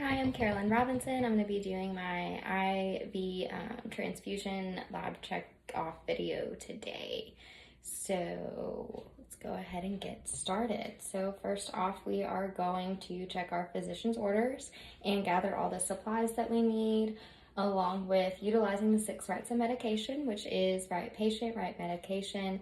Hi, I'm Carolyn Robinson. I'm going to be doing my IV transfusion lab check off video today. So let's go ahead and get started. So first off, we are going to check our physician's orders and gather all the supplies that we need, along with utilizing the 6 rights of medication, which is right patient, right medication,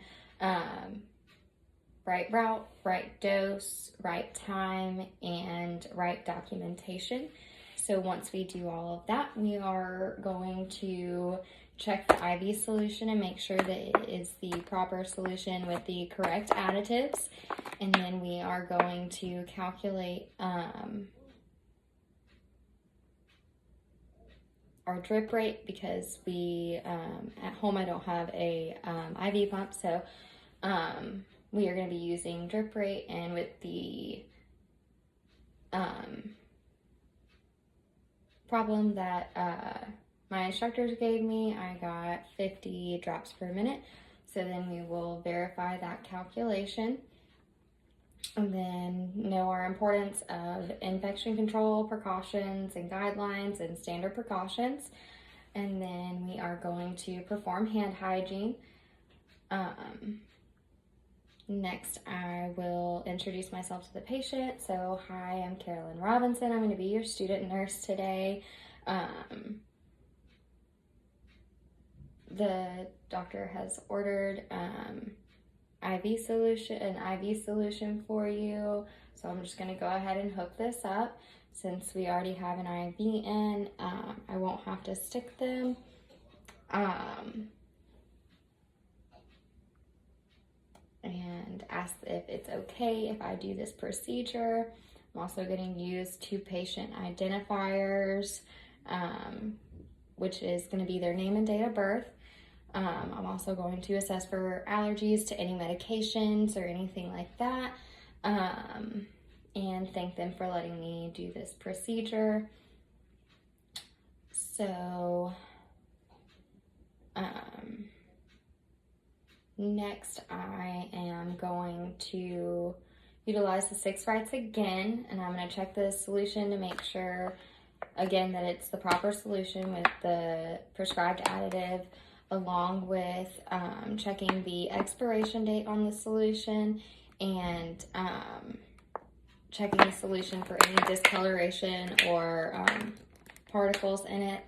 right route, right dose, right time, and right documentation. So once we do all of that, we are going to check the IV solution and make sure that it is the proper solution with the correct additives. And then we are going to calculate our drip rate, because we at home I don't have a IV pump, so we are going to be using drip rate. And with the problem that my instructors gave me, I got 50 drops per minute. So then we will verify that calculation, and then know our importance of infection control precautions and guidelines and standard precautions. And then we are going to perform hand hygiene. Next, I will introduce myself to the patient. So, hi, I'm Carolyn Robinson. I'm going to be your student nurse today. The doctor has ordered an IV solution for you. So I'm just going to go ahead and hook this up. Since we already have an IV in, I won't have to stick them. And ask if it's okay if I do this procedure. I'm also going to use 2 patient identifiers, which is going to be their name and date of birth. I'm also going to assess for allergies to any medications or anything like that, and thank them for letting me do this procedure. So, next, I am going to utilize the 6 rights again, and I'm going to check the solution to make sure, again, that it's the proper solution with the prescribed additive, along with checking the expiration date on the solution, and checking the solution for any discoloration or particles in it.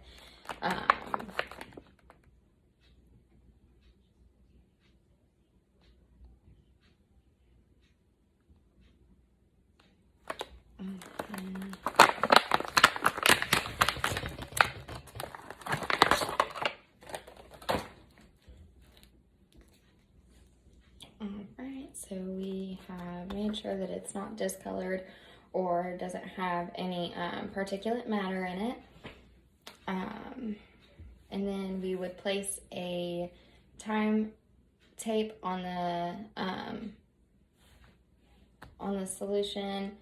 So we have made sure that it's not discolored or doesn't have any particulate matter in it. And then we would place a time tape on the solution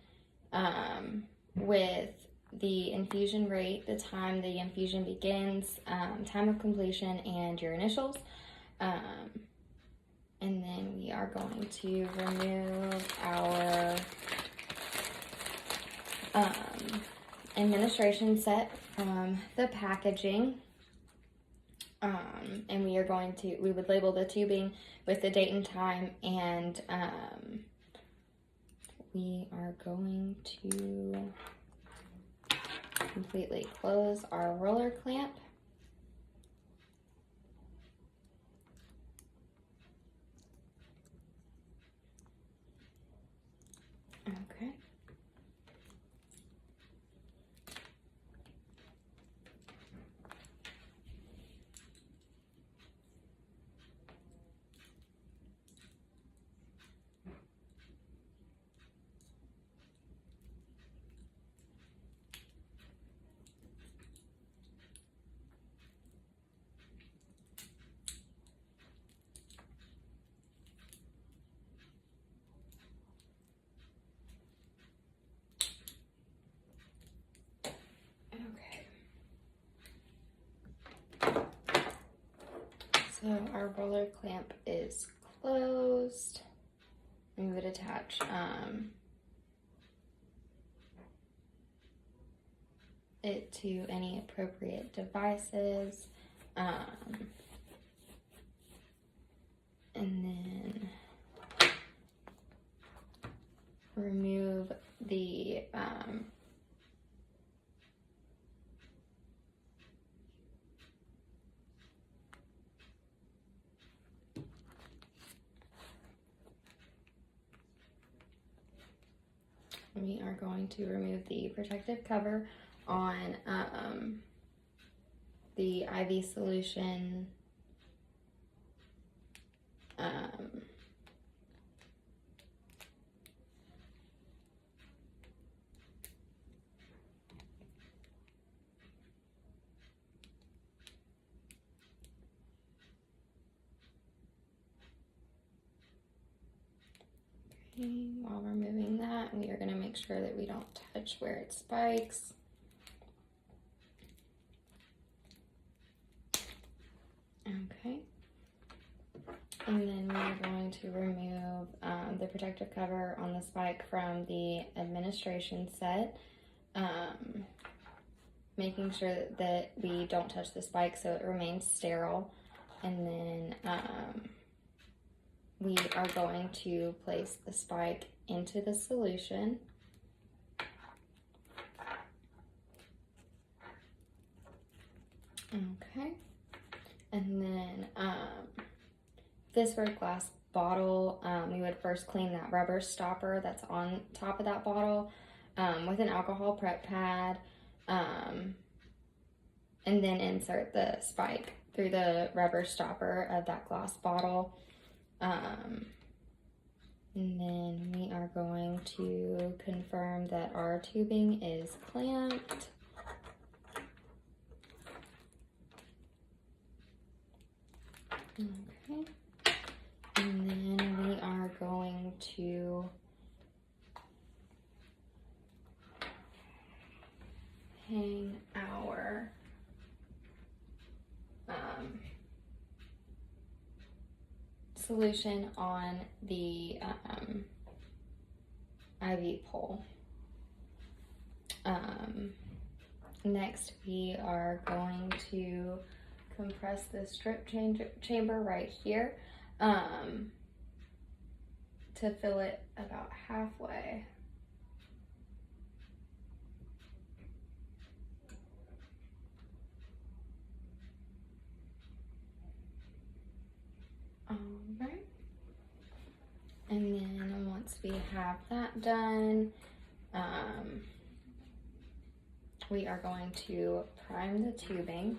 with the infusion rate, the time the infusion begins, time of completion, and your initials. And then we are going to remove our administration set from the packaging. And we would label the tubing with the date and time, and we are going to completely close our roller clamp. Okay. So our roller clamp is closed. We would attach it to any appropriate devices. And then remove the we are going to remove the protective cover on the IV solution while removing that, we are going to make sure that we don't touch where it spikes. Okay. And then we're going to remove the protective cover on the spike from the administration set, making sure that we don't touch the spike so it remains sterile. And then we are going to place the spike into the solution. Okay. And then this red glass bottle, we would first clean that rubber stopper that's on top of that bottle with an alcohol prep pad, and then insert the spike through the rubber stopper of that glass bottle. And then we are going to confirm that our tubing is clamped. Okay. And then we are going to hang our solution on the IV pole. Next, we are going to compress the strip chamber right here to fill it about halfway. Alright, and then once we have that done, we are going to prime the tubing.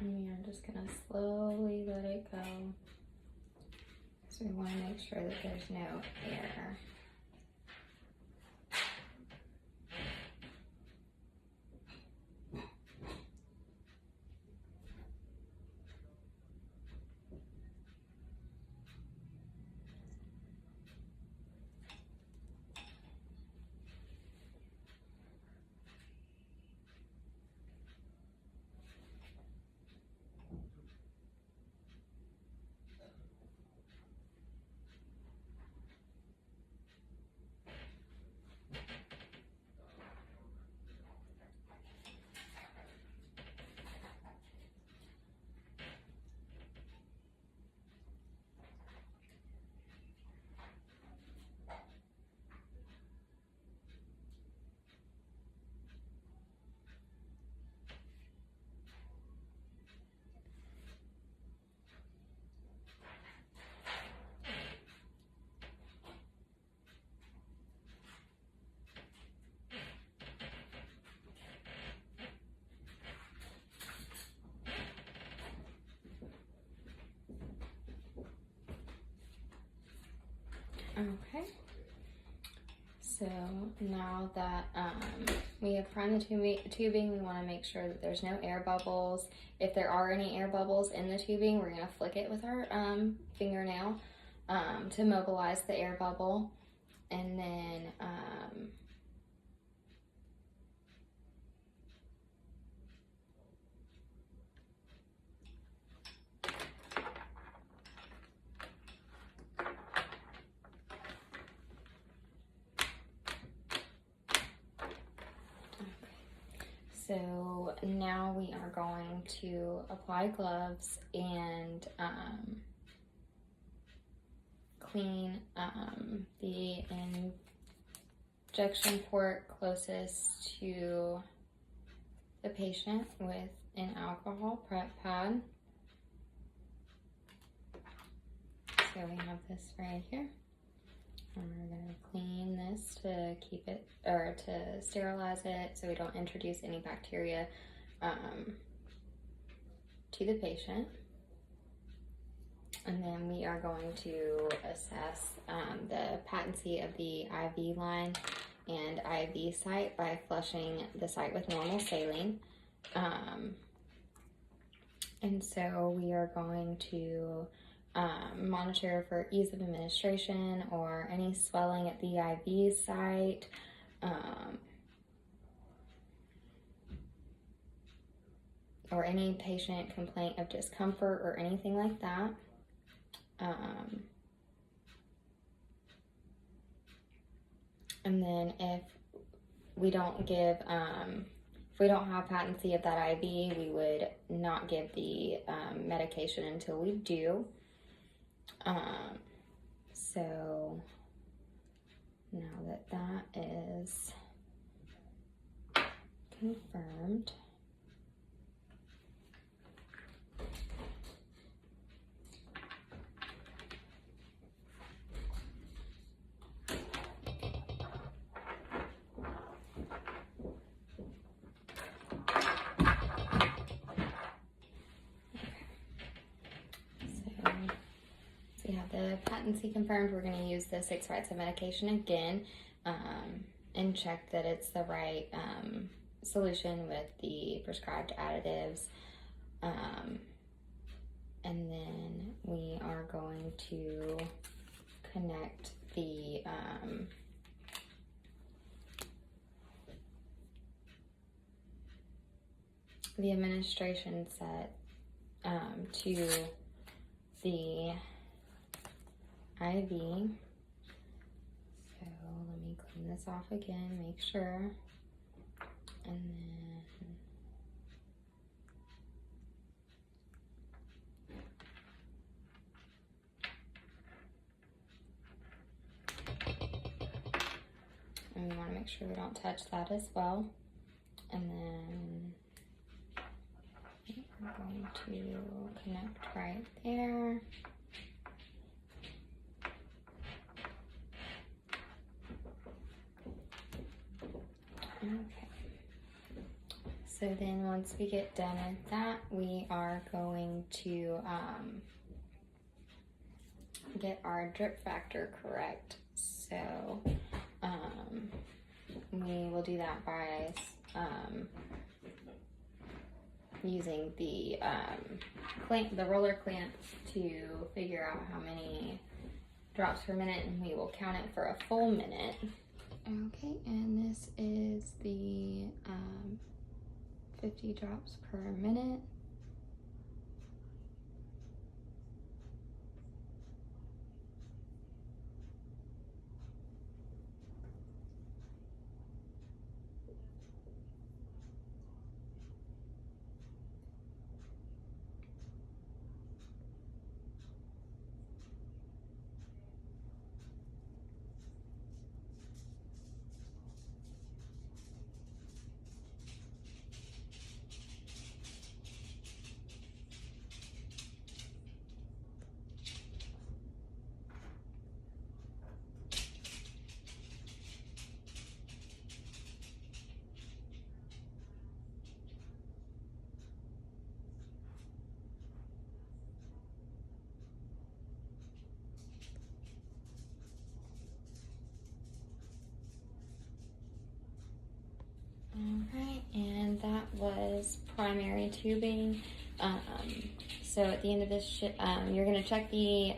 And we are just going to slowly let it go. So we want to make sure that there's no air. Okay, so now that we have primed the tubing, we want to make sure that there's no air bubbles. If there are any air bubbles in the tubing, we're going to flick it with our fingernail to mobilize the air bubble. And then So now we are going to apply gloves and clean the injection port closest to the patient with an alcohol prep pad. So we have this right here. And we're going to clean this to keep it, or to sterilize it so we don't introduce any bacteria to the patient. And then we are going to assess the patency of the IV line and IV site by flushing the site with normal saline. And so we are going to monitor for ease of administration or any swelling at the IV site. Or any patient complaint of discomfort or anything like that. And then if we don't give, if we don't have patency of that IV, we would not give the medication until we do. So now that that is confirmed, we have the patency confirmed. We're going to use the 6 rights of medication again and check that it's the right solution with the prescribed additives. And then we are going to connect the administration set to the IV. So let me clean this off again, make sure. And then we want to make sure we don't touch that as well. And then we're going to connect right there. Okay, so then once we get done with that, we are going to get our drip factor correct. So we will do that by using the roller clamp to figure out how many drops per minute, and we will count it for a full minute. Okay, and this is the 50 drops per minute. Alright, and that was primary tubing. So at the end of this, you're going to check the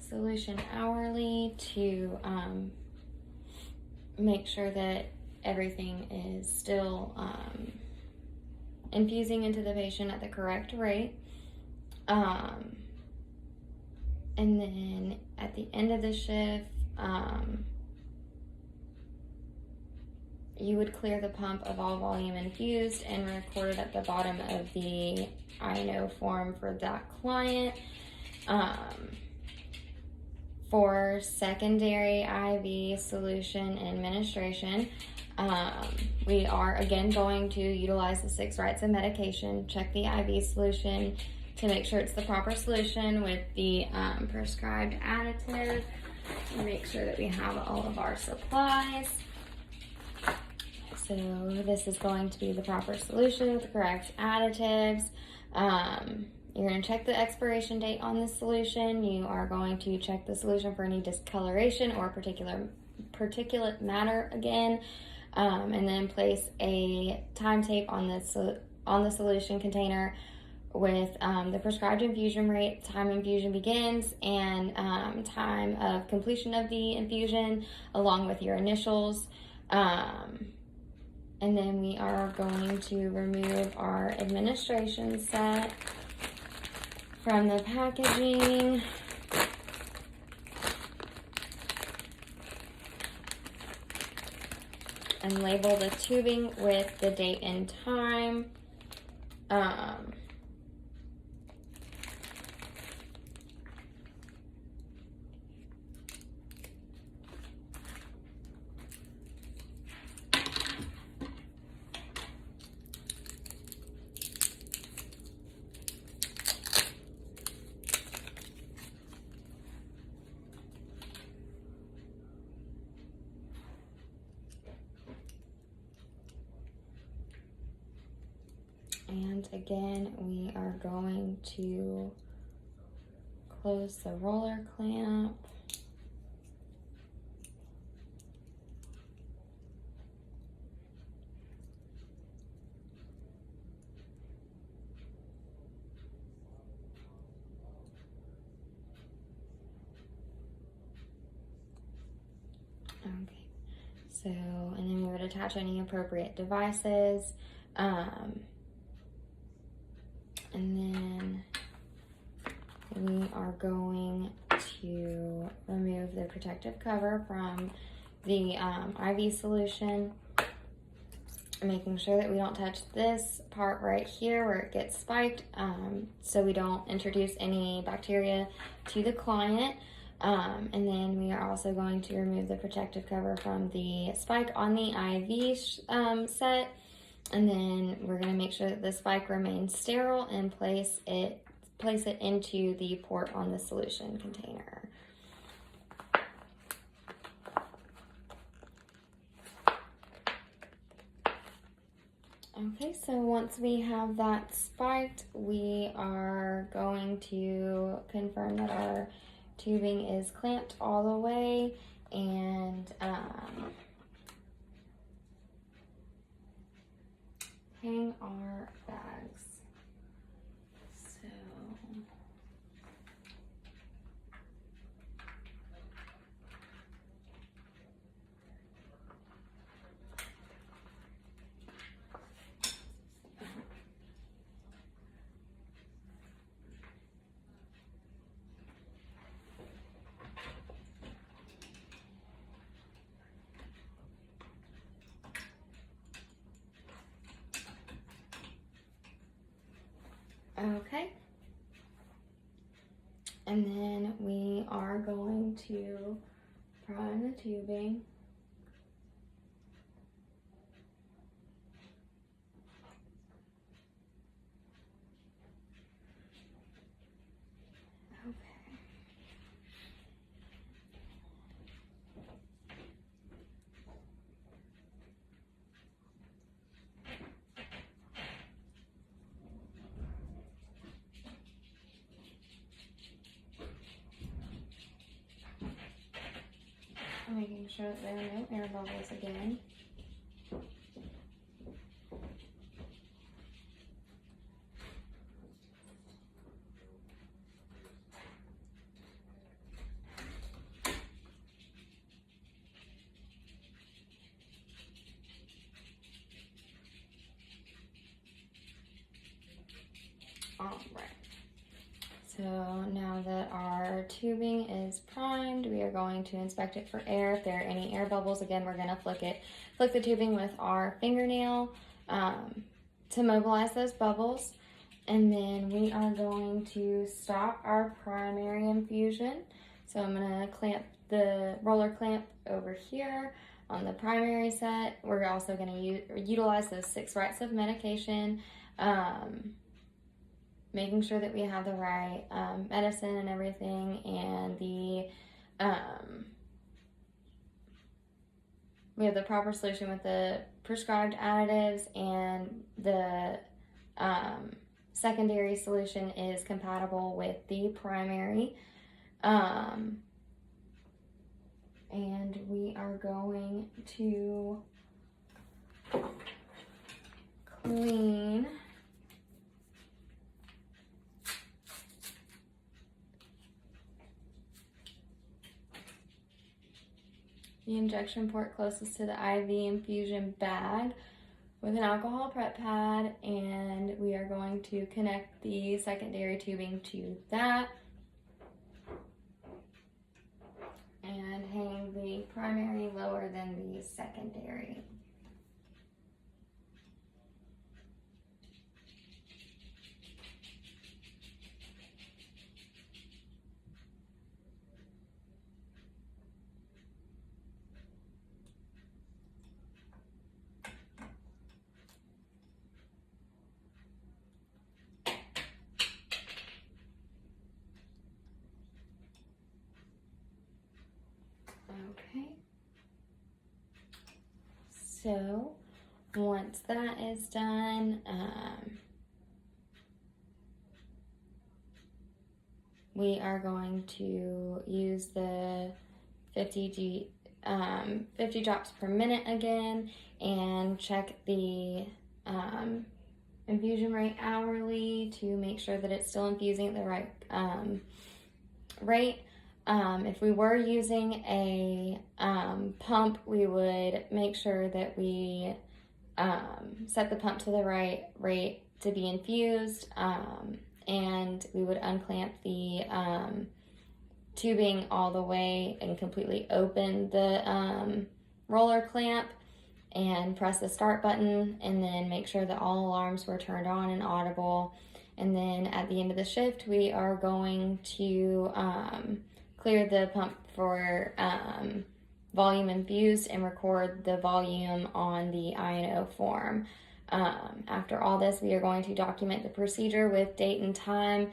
solution hourly to make sure that everything is still infusing into the patient at the correct rate. And then at the end of the shift, you would clear the pump of all volume infused and record it at the bottom of the I know form for that client. For secondary IV solution administration, we are again going to utilize the 6 rights of medication, check the IV solution to make sure it's the proper solution with the prescribed additive, make sure that we have all of our supplies. So this is going to be the proper solution with the correct additives. You're going to check the expiration date on the solution. You are going to check the solution for any discoloration or particulate matter again, and then place a time tape on the solution container with the prescribed infusion rate, time infusion begins, and time of completion of the infusion, along with your initials. And then we are going to remove our administration set from the packaging. And label the tubing with the date and time. And again, we are going to close the roller clamp. Okay, so, and then we would attach any appropriate devices. And then we are going to remove the protective cover from the IV solution, making sure that we don't touch this part right here where it gets spiked, so we don't introduce any bacteria to the client. And then we are also going to remove the protective cover from the spike on the IV set. And then we're going to make sure that the spike remains sterile and place it into the port on the solution container. Okay, so once we have that spiked, we are going to confirm that our tubing is clamped all the way, and hang our bags. So okay, and then we are going to prime the tubing. Making sure that there are no air bubbles again. All right. So now that our tubing is primed, we are going to inspect it for air. If there are any air bubbles, again, we're gonna flick the tubing with our fingernail to mobilize those bubbles. And then we are going to stop our primary infusion. So I'm gonna clamp the roller clamp over here on the primary set. We're also gonna utilize those 6 rights of medication, making sure that we have the right medicine and everything, and we have the proper solution with the prescribed additives, and the secondary solution is compatible with the primary. And we are going to clean the injection port closest to the IV infusion bag with an alcohol prep pad, and we are going to connect the secondary tubing to that and hang the primary lower than the secondary. Okay, so once that is done, we are going to use the 50 drops per minute again, and check the infusion rate hourly to make sure that it's still infusing at the right rate. If we were using a pump, we would make sure that we set the pump to the right rate to be infused, and we would unclamp the tubing all the way and completely open the roller clamp and press the start button, and then make sure that all alarms were turned on and audible. And then at the end of the shift, we are going to clear the pump for volume infused and record the volume on the I&O form. After all this, we are going to document the procedure with date and time,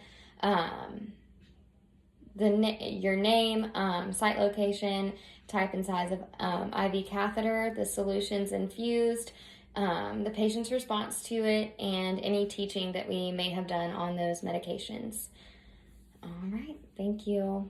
your name, site location, type and size of IV catheter, the solutions infused, the patient's response to it, and any teaching that we may have done on those medications. All right, thank you.